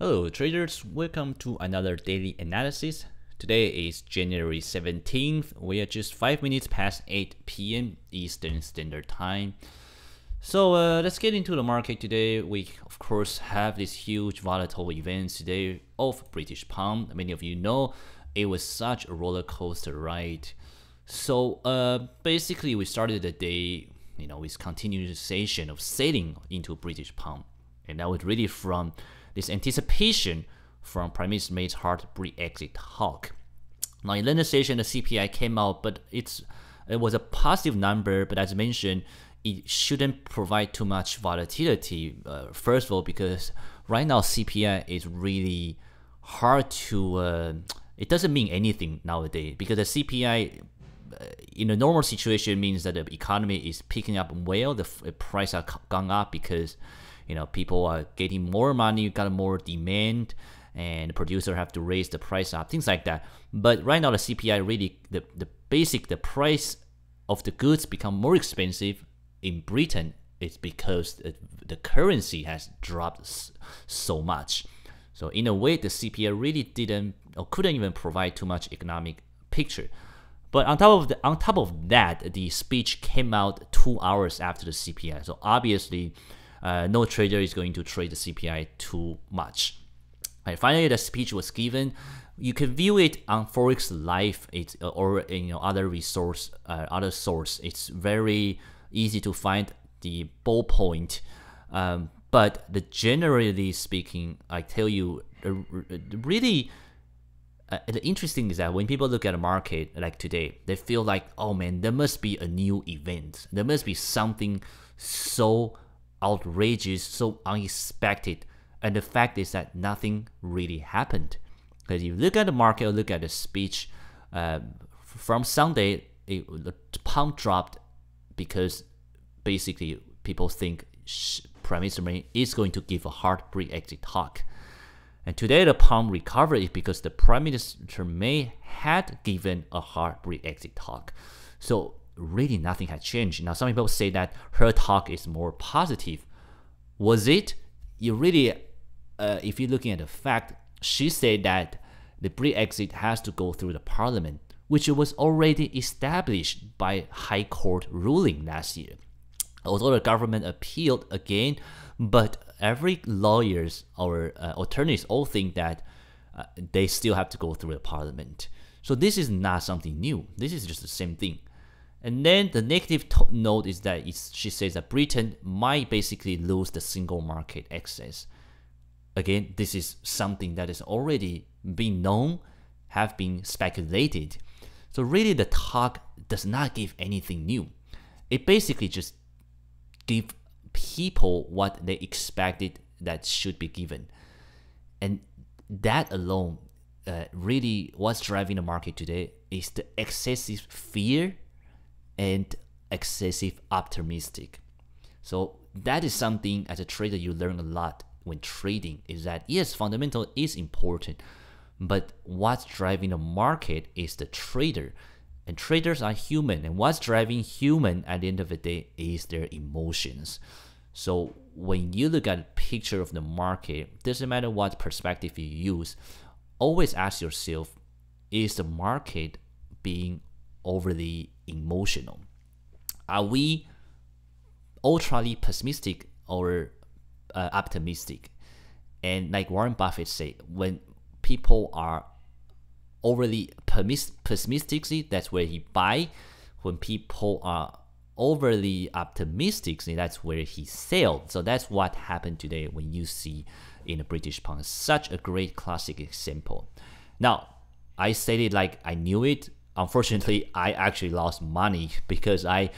Hello traders, welcome to another daily analysis. Today is January 17th. We are just 5 minutes past 8 p.m. Eastern Standard Time. So let's get into the market today. We of course have this huge volatile event today of British pound. Many of you know it was such a roller coaster ride. So basically we started the day, with continuation of selling into British pound, and that was really from this anticipation from Prime Minister May's hard Brexit talk. Now in London session, the CPI came out, but it was a positive number. But as mentioned, it shouldn't provide too much volatility. First of all, because right now CPI is really hard to. It doesn't mean anything nowadays because the CPI. In a normal situation means that the economy is picking up well, the price are gone up because people are getting more money, got more demand, and the producer have to raise the price up, things like that. But right now the CPI really, the price of the goods become more expensive in Britain. It's because the currency has dropped so much. So in a way, the CPI really didn't or couldn't even provide too much economic picture. But on top of that, the speech came out 2 hours after the CPI. So obviously, no trader is going to trade the CPI too much. And finally, the speech was given. You can view it on Forex Live, or other source. It's very easy to find the ballpoint. But generally speaking, I tell you, really. The interesting is that when people look at a market like today, they feel like, oh man, there must be a new event. There must be something so outrageous, so unexpected. And the fact is that nothing really happened. Because if you look at the market or look at the speech, from Sunday, the pound dropped because basically people think Prime Minister May is going to give a hard Brexit talk. And today the pound recovered because the Prime Minister May had given a hard Brexit talk. So really nothing had changed. Now some people say that her talk is more positive. Was it? You really, if you're looking at the fact, she said that the Brexit has to go through the parliament, which was already established by High Court ruling last year. Although the government appealed again, but every lawyers or attorneys all think that they still have to go through the parliament. So this is not something new. This is just the same thing. And then the negative note is that she says that Britain might basically lose the single market access. Again, this is something that is already been known, have been speculated. So really the talk does not give anything new. It basically just give people what they expected that should be given. And that alone really what's driving the market today is the excessive fear and excessive optimistic. So that is something as a trader you learn a lot when trading, is that yes, fundamental is important, but what's driving the market is the trader. And traders are human, and what's driving human at the end of the day is their emotions. So when you look at a picture of the market, doesn't matter what perspective you use, always ask yourself, is the market being overly emotional? Are we ultra pessimistic or optimistic? And like Warren Buffett said, when people are overly pessimistic, that's where he buy. When people are overly optimistic, that's where he sell. So that's what happened today when you see in the British pound. Such a great classic example. Now, I said it like I knew it. Unfortunately, I actually lost money because I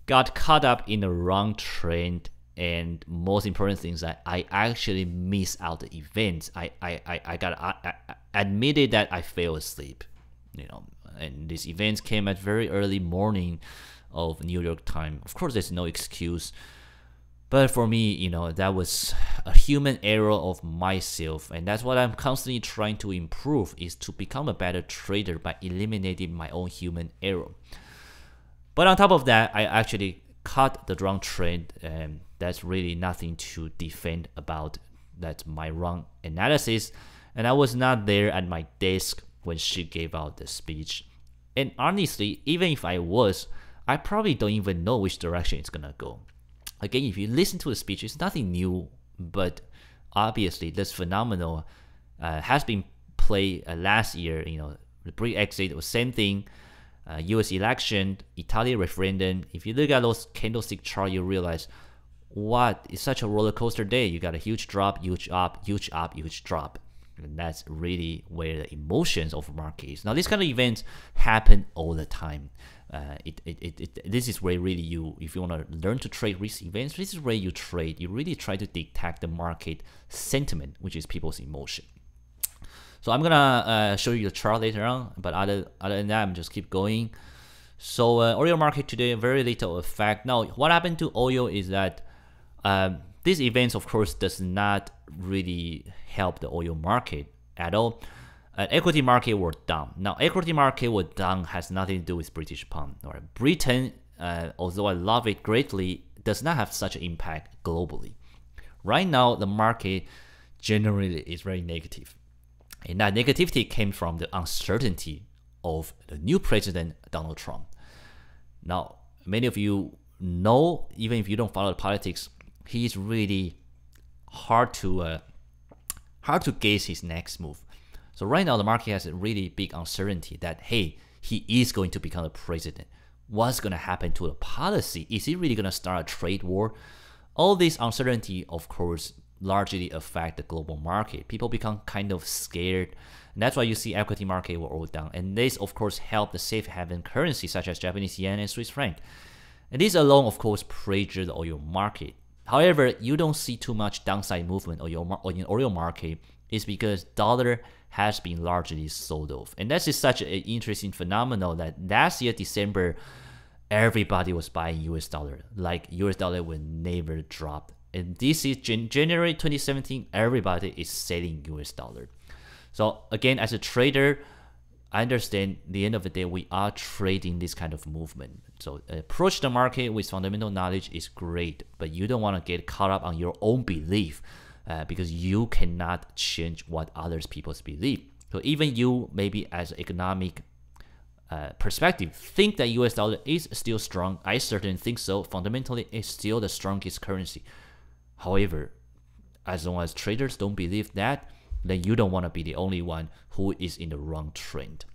got caught up in the wrong trend. And most important thing is that I actually missed out the events. I admitted that I fell asleep, and these events came at very early morning of New York time. Of course, there's no excuse, but for me, that was a human error of myself, and that's what I'm constantly trying to improve, is to become a better trader by eliminating my own human error. But on top of that, I actually caught the wrong trend, and that's really nothing to defend about that's my wrong analysis, and I was not there at my desk when she gave out the speech. And honestly, even if I was, I probably don't even know which direction it's gonna go. Again, if you listen to the speech, it's nothing new, but obviously this phenomenon has been played last year. The Brexit was same thing. U.S. election, Italy referendum. If you look at those candlestick chart, you realize what is such a roller coaster day. You got a huge drop, huge up, huge up, huge drop. And that's really where the emotions of the market is. Now, these kind of events happen all the time. This is where really if you want to learn to trade risk events, this is where you trade. You really try to detect the market sentiment, which is people's emotion. So I'm gonna show you the chart later on, but other than that, I'm just keep going. So oil market today, very little effect. Now, what happened to oil is that these events, of course, does not really help the oil market at all. Equity market were down. Now, equity market was down has nothing to do with British pound. Or Britain, although I love it greatly, does not have such an impact globally. Right now, the market generally is very negative. And that negativity came from the uncertainty of the new president, Donald Trump. Now, many of you know, even if you don't follow the politics, he's really hard to gauge his next move. So right now, the market has a really big uncertainty that, hey, he is going to become the president. What's going to happen to the policy? Is he really going to start a trade war? All this uncertainty, of course, largely affect the global market. People become kind of scared. And that's why you see equity market were all down. And this, of course, helped the safe haven currency such as Japanese yen and Swiss franc. And this alone, of course, pressure the oil market. However, you don't see too much downside movement in oil market is because dollar has been largely sold off. And that's just such an interesting phenomenon that last year, December, everybody was buying US dollar. Like US dollar will never drop. And this is January 2017, everybody is selling US dollar. So again, as a trader, I understand at the end of the day, we are trading this kind of movement. So approach the market with fundamental knowledge is great, but you don't want to get caught up on your own belief because you cannot change what others people's believe. So even you, maybe as an economic perspective, think that US dollar is still strong. I certainly think so. Fundamentally, it's still the strongest currency. However, as long as traders don't believe that, then you don't want to be the only one who is in the wrong trend.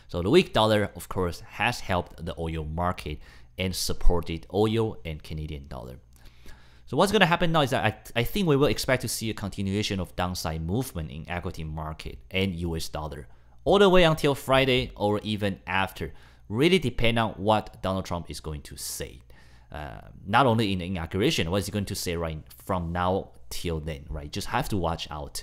So the weak dollar, of course, has helped the oil market and supported oil and Canadian dollar. So what's going to happen now is that I think we will expect to see a continuation of downside movement in equity market and US dollar all the way until Friday or even after. Really depend on what Donald Trump is going to say. Not only in the inauguration, what is he going to say right from now till then, right? Just have to watch out.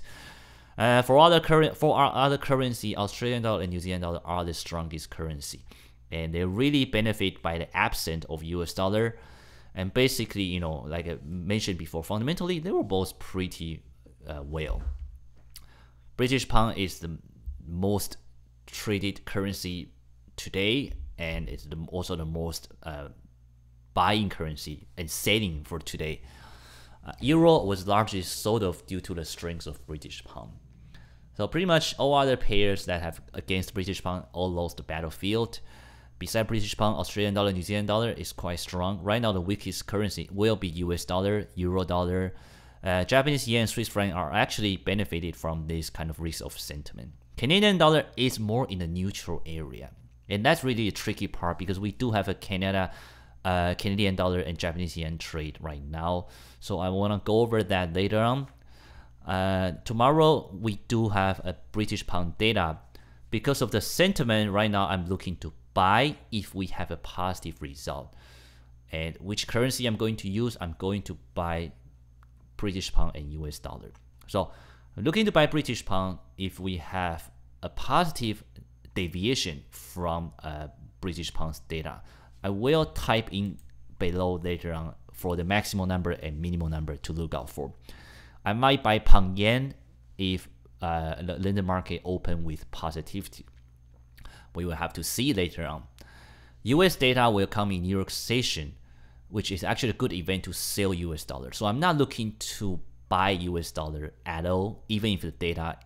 For our other currency, Australian dollar and New Zealand dollar are the strongest currency, and they really benefit by the absence of US dollar. And basically, like I mentioned before, fundamentally they were both pretty well. British pound is the most traded currency today, and it's also the most buying currency and selling for today. Euro was largely sold off due to the strength of British pound. So pretty much all other pairs that have against British pound all lost the battlefield. Besides British pound, Australian dollar, New Zealand dollar is quite strong. Right now, the weakest currency will be US dollar, Euro dollar. Japanese yen and Swiss franc are actually benefited from this kind of risk of sentiment. Canadian dollar is more in the neutral area. And that's really a tricky part because we do have a Canadian dollar and Japanese yen trade right now. So I want to go over that later on. Tomorrow, we do have a British pound data. Because of the sentiment right now, I'm looking to buy if we have a positive result. And which currency I'm going to use? I'm going to buy British pound and US dollar. So I'm looking to buy British pound if we have a positive deviation from British pound's data. I will type in below later on for the maximum number and minimum number to look out for. I might buy pound yen if the London market open with positivity. We will have to see later on. US data will come in New York session, which is actually a good event to sell US dollar. So I'm not looking to buy US dollar at all, even if the data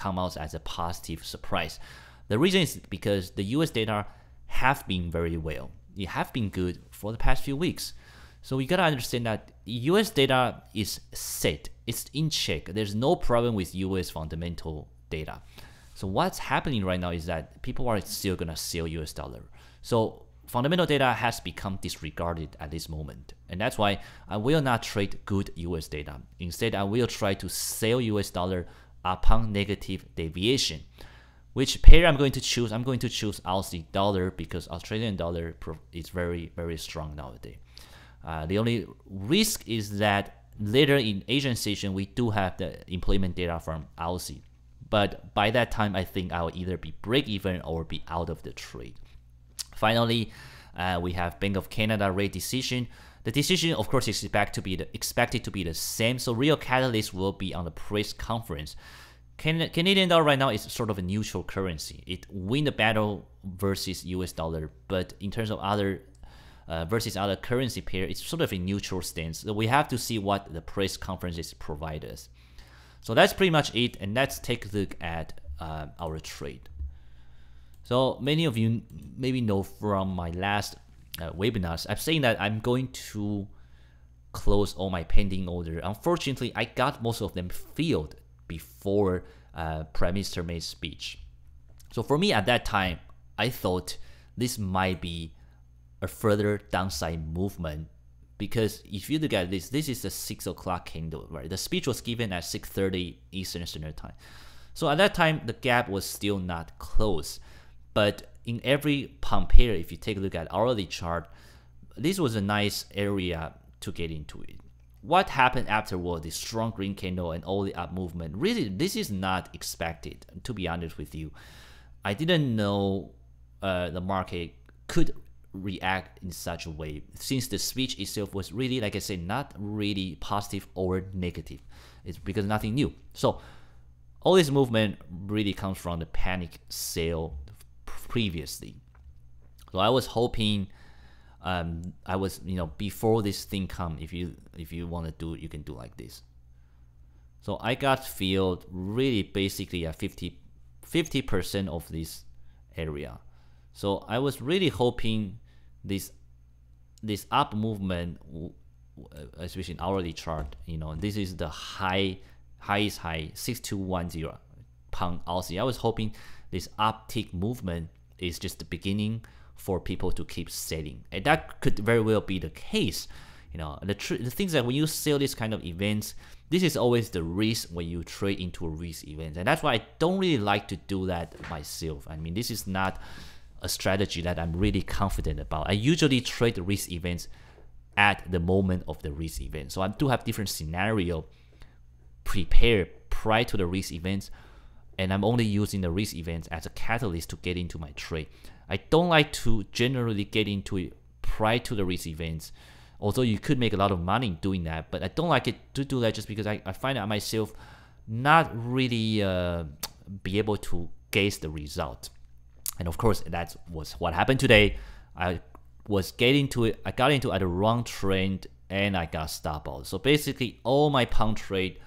come out as a positive surprise. The reason is because the US data have been very well. It have been good for the past few weeks. So we gotta understand that US data is set, it's in check. There's no problem with US fundamental data. So what's happening right now is that people are still gonna sell US dollar. So fundamental data has become disregarded at this moment. And that's why I will not trade good US data. Instead, I will try to sell US dollar upon negative deviation. Which pair I'm going to choose? I'm going to choose Aussie dollar because Australian dollar is very, very strong nowadays. The only risk is that later in Asian session, we do have the employment data from Aussie. But by that time, I think I'll either be break even or be out of the trade. Finally, we have Bank of Canada rate decision. The decision, of course, is expected to be the same. So real catalyst will be on the press conference. Canadian dollar right now is sort of a neutral currency. It win the battle versus US dollar, but in terms of other versus other currency pair, it's sort of a neutral stance. So we have to see what the press conferences provide us. So that's pretty much it, and let's take a look at our trade. So many of you maybe know from my last webinars, I'm saying that I'm going to close all my pending order. Unfortunately, I got most of them filled before Prime Minister May's speech. So for me at that time, I thought this might be a further downside movement, because if you look at this is the 6 o'clock candle, right? The speech was given at 6:30 Eastern Standard Time. So at that time, the gap was still not closed. But in every pound pair, if you take a look at hourly chart, this was a nice area to get into it. What happened afterward, the strong green candle and all the up movement, really, this is not expected, to be honest with you. I didn't know the market could react in such a way, since the speech itself was really, like I said, not really positive or negative. It's because nothing new. So all this movement really comes from the panic sale previously. So I was hoping, before this thing come, if you want to do, you can do like this. So I got filled really basically at 50% of this area. So I was really hoping this up movement, especially in hourly chart, this is the highest high 6210 pound Aussie. I was hoping this uptick movement is just the beginning for people to keep selling, and that could very well be the case. The things that when you sell this kind of events, this is always the risk when you trade into a risk event, and that's why I don't really like to do that myself. I mean, this is not a strategy that I'm really confident about. I usually trade the risk events at the moment of the risk event, so I do have different scenario prepared prior to the risk events, and I'm only using the risk events as a catalyst to get into my trade. I don't like to generally get into it prior to the risk events, although you could make a lot of money doing that, but I don't like it to do that just because I find out myself not really be able to gauge the result. And of course, that was what happened today. I got into it at the wrong trend, and I got stop out. So basically, all my pound trade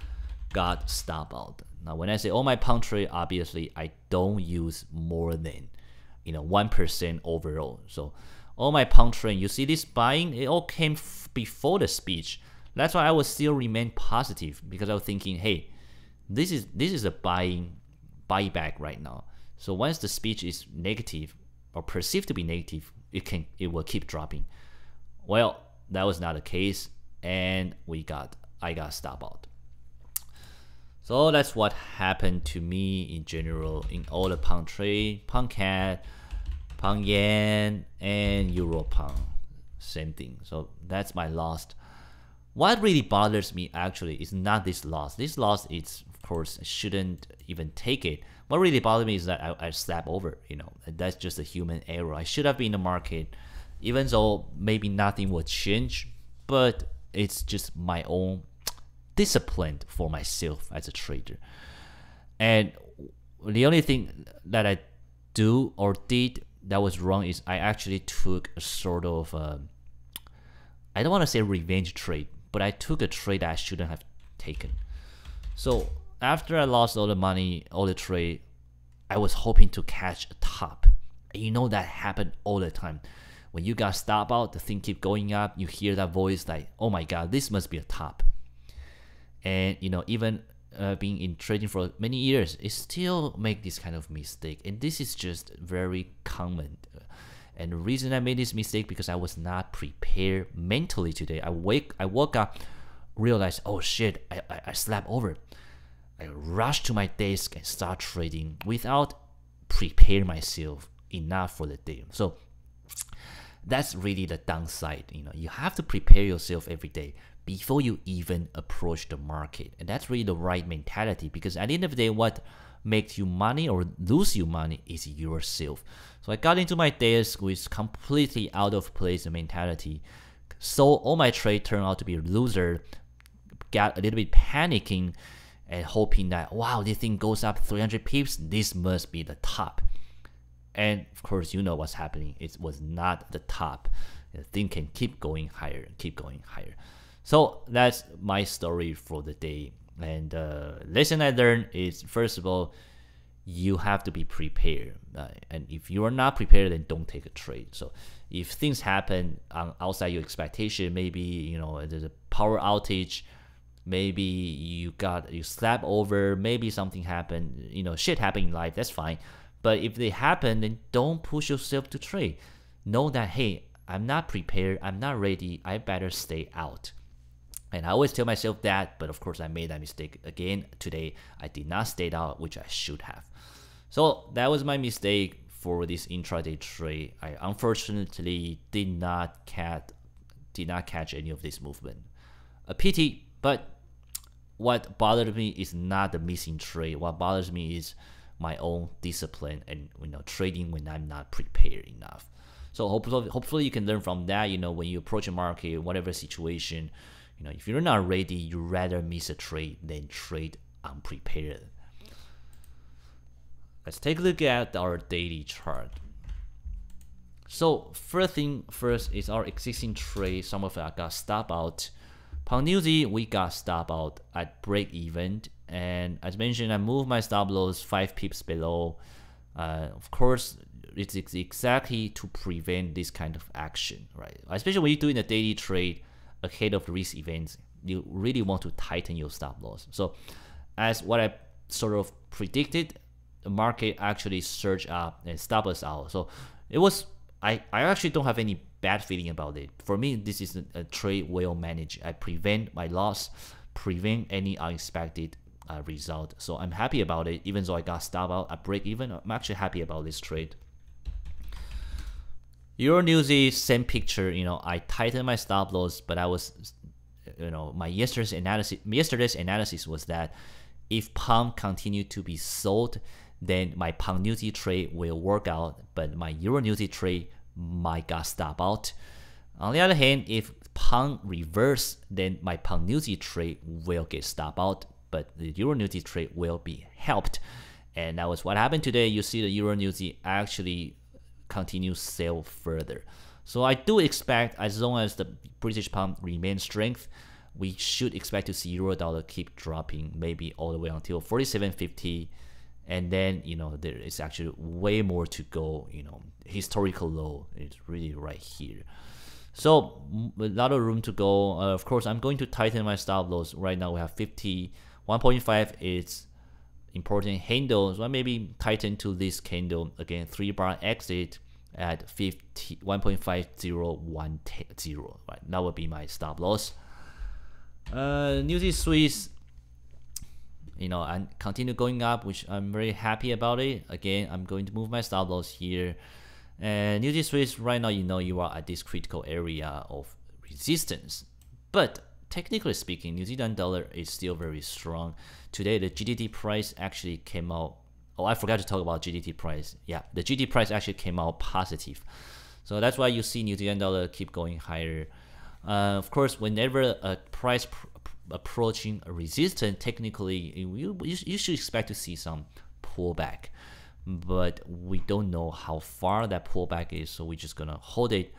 got stop out. Now, when I say all my pound trade, obviously I don't use more than 1% overall. So all my pound trade, you see this buying, it all came before the speech. That's why I will still remain positive, because I was thinking, hey, this is a buyback right now. So once the speech is negative or perceived to be negative, it will keep dropping. Well, that was not the case, and I got stop out. So that's what happened to me in general in all the pound trade, pound CAD, pound yen, and euro pound. Same thing. So that's my loss. What really bothers me actually is not this loss. This loss is, of course, I shouldn't even take it. What really bothers me is that I slap over. That's just a human error. I should have been in the market, even though maybe nothing will change, but it's just my own discipline for myself as a trader. And the only thing that I do or did that was wrong is I actually took a sort of I don't want to say revenge trade, but I took a trade that I shouldn't have taken. So after I lost all the money, all the trade, I was hoping to catch a top. And you know that happened all the time. When you got stop out, the thing keep going up, you hear that voice like, oh my god, this must be a top. And you know, even being in trading for many years, it still make this kind of mistake. And this is just very common. And the reason I made this mistake because I was not prepared mentally today. I woke up, realized, oh shit, I slept over. I rushed to my desk and start trading without preparing myself enough for the day. So that's really the downside. You know, you have to prepare yourself every day before you even approach the market. And that's really the right mentality, because at the end of the day, what makes you money or lose you money is yourself. So I got into my desk with completely out of place mentality. So all my trade turned out to be a loser. Got a little bit panicking and hoping that, wow, this thing goes up 300 pips, this must be the top. And of course, you know what's happening. It was not the top. The thing can keep going higher and keep going higher. So that's my story for the day. And the lesson I learned is, first of all, you have to be prepared. And if you are not prepared, then don't take a trade. So if things happen outside your expectation, maybe, you know, there's a power outage, maybe you slept over, maybe something happened, you know, shit happened in life, that's fine. But if they happen, then don't push yourself to trade. Know that, hey, I'm not prepared, I'm not ready, I better stay out. And I always tell myself that, but of course I made that mistake again today. I did not stay out, which I should have. So that was my mistake for this intraday trade. I unfortunately did not catch any of this movement. A pity, but what bothered me is not the missing trade. What bothers me is my own discipline and, you know, trading when I'm not prepared enough. So hopefully you can learn from that. You know, when you approach a market, whatever situation, you know, if you're not ready, you rather miss a trade than trade unprepared. Let's take a look at our daily chart. So first thing first is our existing trade. Some of it got stop out. Pound Newsy, we got stop out at break even, and as mentioned, I moved my stop loss 5 pips below. Of course, it's exactly to prevent this kind of action, right? Especially when you're doing a daily trade ahead of risk events, you really want to tighten your stop loss. So as what I sort of predicted, the market actually surged up and stopped us out. So it was, I actually don't have any bad feeling about it. For me, this is a trade well managed. I prevent my loss, prevent any unexpected result. So I'm happy about it. Even though I got stopped out at break even, I'm actually happy about this trade. Euro Newsy, same picture. You know, I tightened my stop loss, but I was, you know, my yesterday's analysis was that if pound continued to be sold, then my Pound Newsy trade will work out, but my Euro Newsy trade might got stop out. On the other hand, if pound reverse, then my Pound Newsy trade will get stop out, but the Euro Newsy trade will be helped. And that was what happened today. You see the Euro Newsy actually continue sell further. So I do expect, as long as the British pound remains strength, we should expect to see euro dollar keep dropping, maybe all the way until 47.50. And then, you know, there is actually way more to go. You know, historical low is really right here. So a lot of room to go. Of course, I'm going to tighten my stop loss. Right now we have 50. 1.5 is important handle. So I maybe tighten to this candle. Again, 3-bar exit at 1.50110. Right, that would be my stop loss. Newsy Swiss, you know, and continue going up, which I'm very happy about it. Again, I'm going to move my stop loss here. And Newsy Swiss, right now, you know, you are at this critical area of resistance. But technically speaking, New Zealand dollar is still very strong. Today, the GDT price actually came out. Oh, I forgot to talk about GDT price. Yeah, the GDT price actually came out positive. So that's why you see New Zealand dollar keep going higher. Of course, whenever a price approaching a resistance, technically you should expect to see some pullback, but we don't know how far that pullback is, so we're just gonna hold it.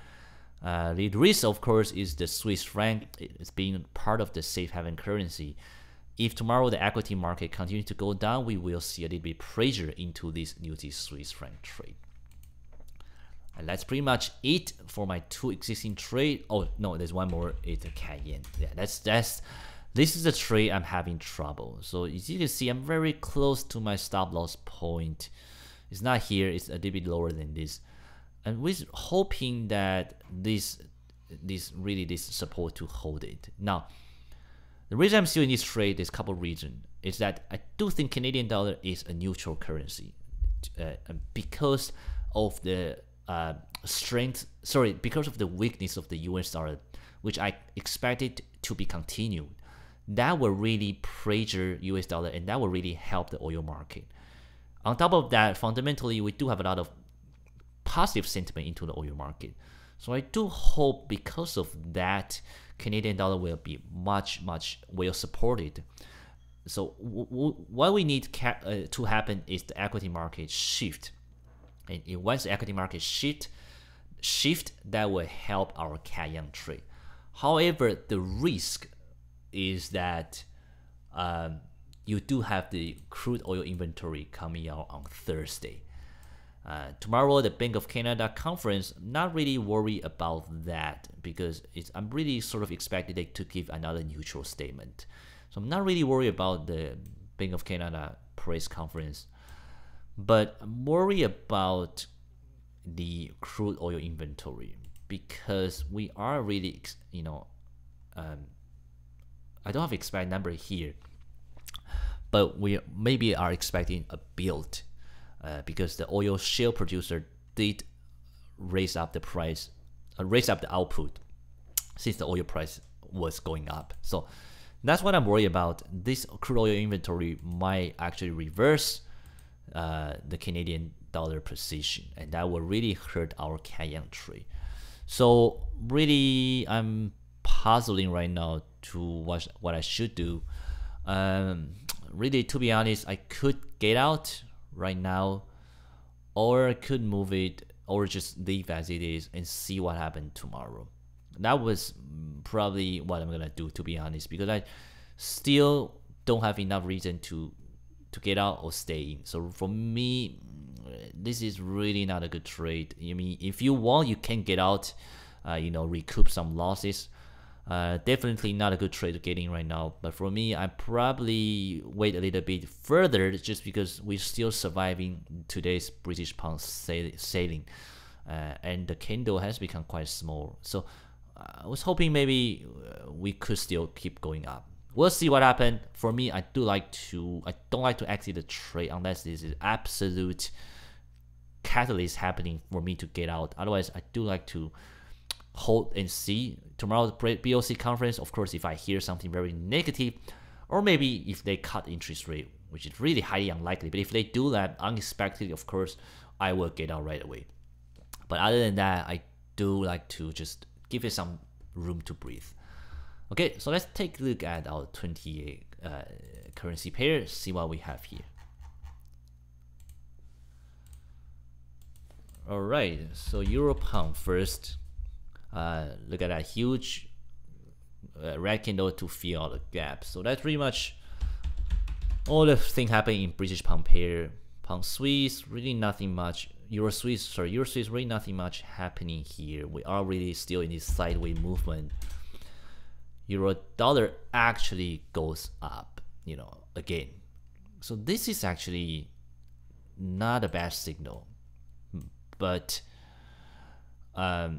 The risk, of course, is the Swiss franc. It's being part of the safe haven currency. if tomorrow the equity market continues to go down, we will see a little bit pressure into this NewZ Swiss franc trade. And that's pretty much it for my two existing trade. Oh no, there's one more. It's a CAD yen. Yeah, this is the trade I'm having trouble. So as you can see, I'm very close to my stop loss point. It's not here. It's a little bit lower than this, and we're hoping that this support to hold it. Now, the reason I'm still in this trade, there's a couple of reasons. Is that I do think Canadian dollar is a neutral currency, because of the because of the weakness of the US dollar, which I expected to be continued. That will really pressure US dollar, and that will really help the oil market. On top of that, fundamentally, we do have a lot of positive sentiment into the oil market. So I do hope because of that, Canadian dollar will be much well supported. So what we need to happen is the equity market shift. And once the equity market shift, that will help our CAD yen trade. However, the risk is that you do have the crude oil inventory coming out on Thursday. Tomorrow, the Bank of Canada conference, not really worried about that because I'm really sort of expected it to give another neutral statement. So I'm not really worried about the Bank of Canada press conference, but I'm worried about the crude oil inventory because we are really, I don't have exact number here, but we maybe are expecting a build because the oil shale producer did raise up the price, raise up the output since the oil price was going up. So that's what I'm worried about. This crude oil inventory might actually reverse the Canadian dollar position, and that will really hurt our CAD yen trade. So really, I'm puzzling right now to what I should do. Really, to be honest, I could get out right now, or I could move it, or just leave as it is and see what happens tomorrow. That was probably what I'm gonna do, to be honest, because I still don't have enough reason to get out or stay in. So for me, this is really not a good trade. I mean, if you want, you can get out, recoup some losses. Definitely not a good trade to get in right now. But for me, I probably wait a little bit further just because we're still surviving today's British pound sailing, and the candle has become quite small. So I was hoping maybe we could still keep going up. We'll see what happens. For me, I don't like to exit the trade unless this is absolute catalyst happening for me to get out. Otherwise, I do like to hold and see. Tomorrow's BOC conference, of course, if I hear something very negative, or maybe if they cut interest rate, which is really highly unlikely, but if they do that unexpectedly, of course, I will get out right away. But other than that, I do like to just give it some room to breathe. Okay, so let's take a look at our 28 currency pairs, see what we have here. Alright, so Euro Pound first. Look at that huge red candle to fill out the gap. So that's pretty much all the thing happening in British Pound pair. Pound Swiss, really nothing much. Euro Swiss, really nothing much happening here. We are really still in this sideways movement. Euro dollar actually goes up, again. So this is actually not a bad signal, but I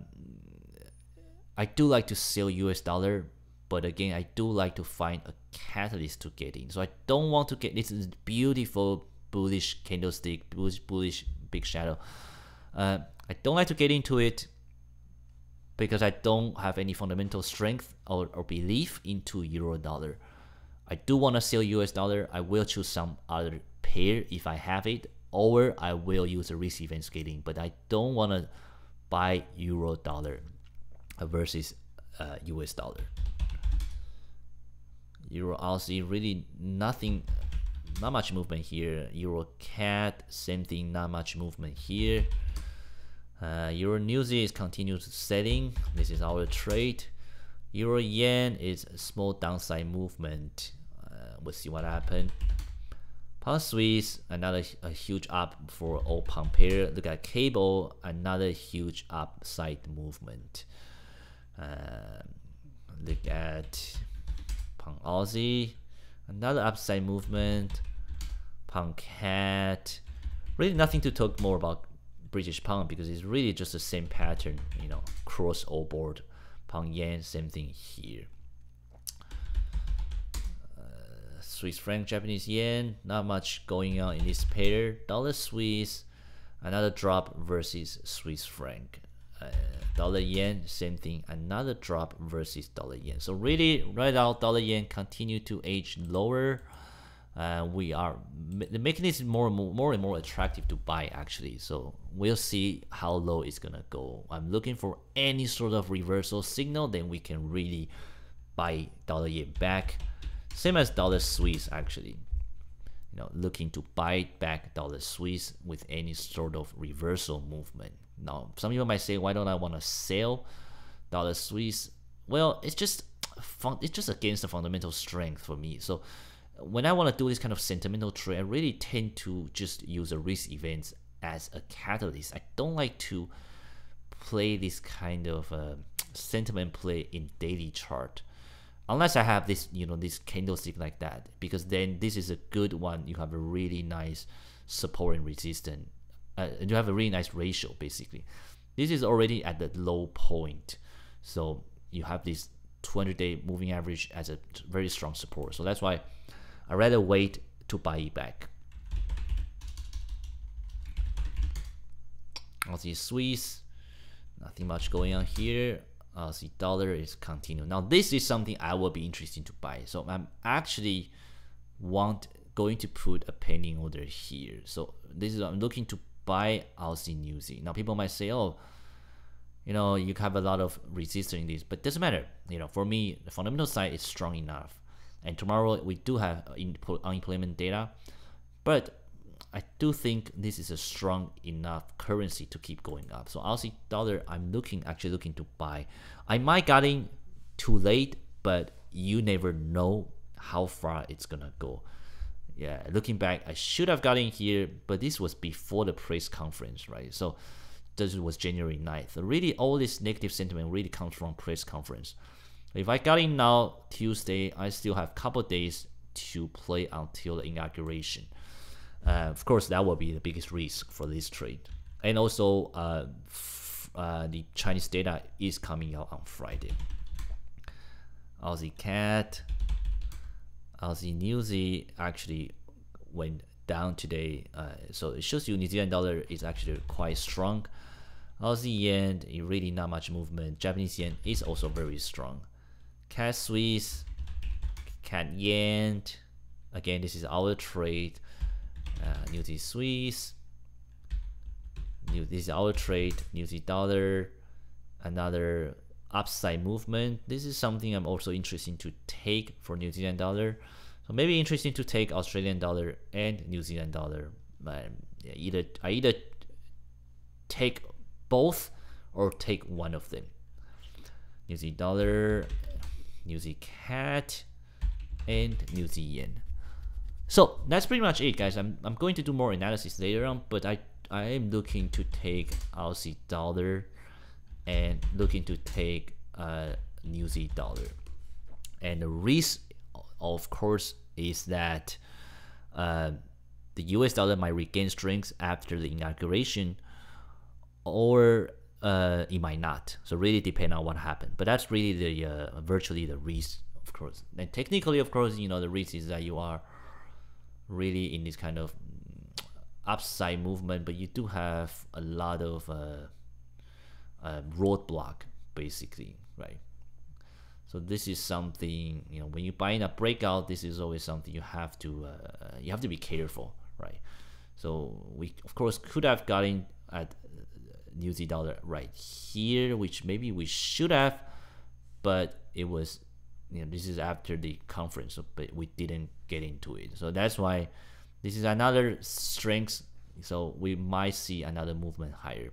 do like to sell US dollar, but again, I do like to find a catalyst to get in. So I don't want to get this beautiful bullish candlestick, bullish big shadow. I don't like to get into it because I don't have any fundamental strength or belief into euro dollar. I do want to sell US dollar. I will choose some other pair if I have it, or I will use a risk event scaling, but I don't want to buy euro dollar versus US dollar. Euro Aussie, really not much movement here. Euro CAD, same thing, not much movement here. Euro NewZ is continuous selling. This is our trade. Euro Yen is a small downside movement. we'll see what happened. Pound Swiss, another a huge up for all pound pair. Look at cable, another huge upside movement. Look at pound Aussie, another upside movement. Pound CAD, really nothing to talk more about British pound because it's really just the same pattern, you know, cross all board. Pound yen, same thing here. Swiss franc, Japanese yen, not much going on in this pair. Dollar Swiss, another drop versus Swiss franc. Dollar yen, same thing, another drop versus dollar yen. So really, right now, dollar yen continue to edge lower. The mechanism is more and more attractive to buy actually. So we'll see how low it's gonna go. I'm looking for any sort of reversal signal, then we can really buy dollar yen back. Same as dollar Swiss actually. You know, looking to buy back dollar Swiss with any sort of reversal movement. Now, some people might say, why don't I want to sell dollar Swiss? Well, it's just against the fundamental strength for me. So when I want to do this kind of sentimental trade, I really tend to just use a risk events as a catalyst. I don't like to play this kind of sentiment play in daily chart. Unless I have this, you know, this candlestick like that, because then this is a good one. You have a really nice support and resistance. You have a really nice ratio, basically. This is already at the low point. So you have this 200-day moving average as a very strong support. So that's why I rather wait to buy it back. Aussie Swiss, nothing much going on here. Aussie dollar is continuing. Now this is something I will be interested to buy. So I'm actually going to put a pending order here. So this is I'm looking to buy Aussie New Zealand. Now people might say, oh, you know, you have a lot of resistance in this, but it doesn't matter. You know, for me, the fundamental side is strong enough. And tomorrow we do have unemployment data, but I do think this is a strong enough currency to keep going up. So Aussie dollar, I'm actually looking to buy. I might get in too late, but you never know how far it's gonna go. Yeah, looking back, I should have got in here, but this was before the press conference, right? So this was January 9th. So really, all this negative sentiment really comes from press conference. If I got in now, Tuesday, I still have a couple days to play until the inauguration. Of course, that will be the biggest risk for this trade. And also, the Chinese data is coming out on Friday. Aussie CAD, Aussie New Zealand actually went down today. So it shows you New Zealand dollar is actually quite strong. Aussie yen, really not much movement. Japanese yen is also very strong. CAD Swiss, CAD yen. Again, this is our trade. New Zealand Swiss. This is our trade. New Zealand dollar. Another upside movement. This is something I'm also interested to take for New Zealand dollar. So maybe interesting to take Australian dollar and New Zealand dollar. But yeah, I either take both or take one of them. New Zealand dollar, New Zealand CAD, and New Zealand yen. So that's pretty much it, guys. I'm going to do more analysis later on, but I am looking to take Aussie dollar and looking to take New Zealand dollar. And the risk, of course, is that the US dollar might regain strength after the inauguration, or it might not. So really depend on what happened. But that's really the virtually the risk, of course. And technically, of course, you know, the risk is that you are really in this kind of upside movement, but you do have a lot of roadblock, basically, right? So this is something, you know, when you buy in a breakout, this is always something you have to be careful, right? So we of course could have gotten at New Zealand dollar right here, which maybe we should have, but it was, you know, this is after the conference, so, but we didn't get into it. So that's why this is another strength. So we might see another movement higher.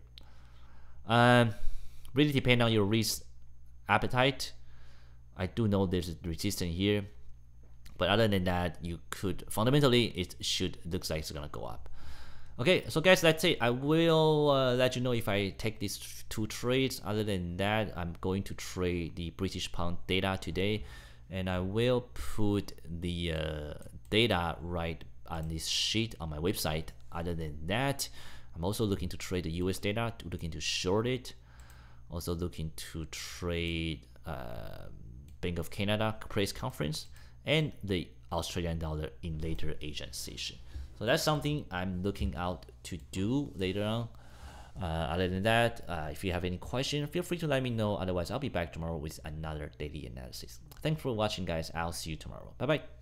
Really depend on your risk appetite. I do know there's a resistance here. But other than that, you could fundamentally it should looks like it's gonna go up. Okay, so guys, that's it. I will let you know if I take these 2 trades. Other than that, I'm going to trade the British pound data today, and I will put the data right on this sheet on my website. Other than that, I'm also looking to trade the US data, looking to short it. Also looking to trade Bank of Canada press conference and the Australian dollar in later Asian session. So that's something I'm looking out to do later on. Other than that, if you have any question, feel free to let me know. Otherwise, I'll be back tomorrow with another daily analysis. Thanks for watching, guys. I'll see you tomorrow. Bye bye.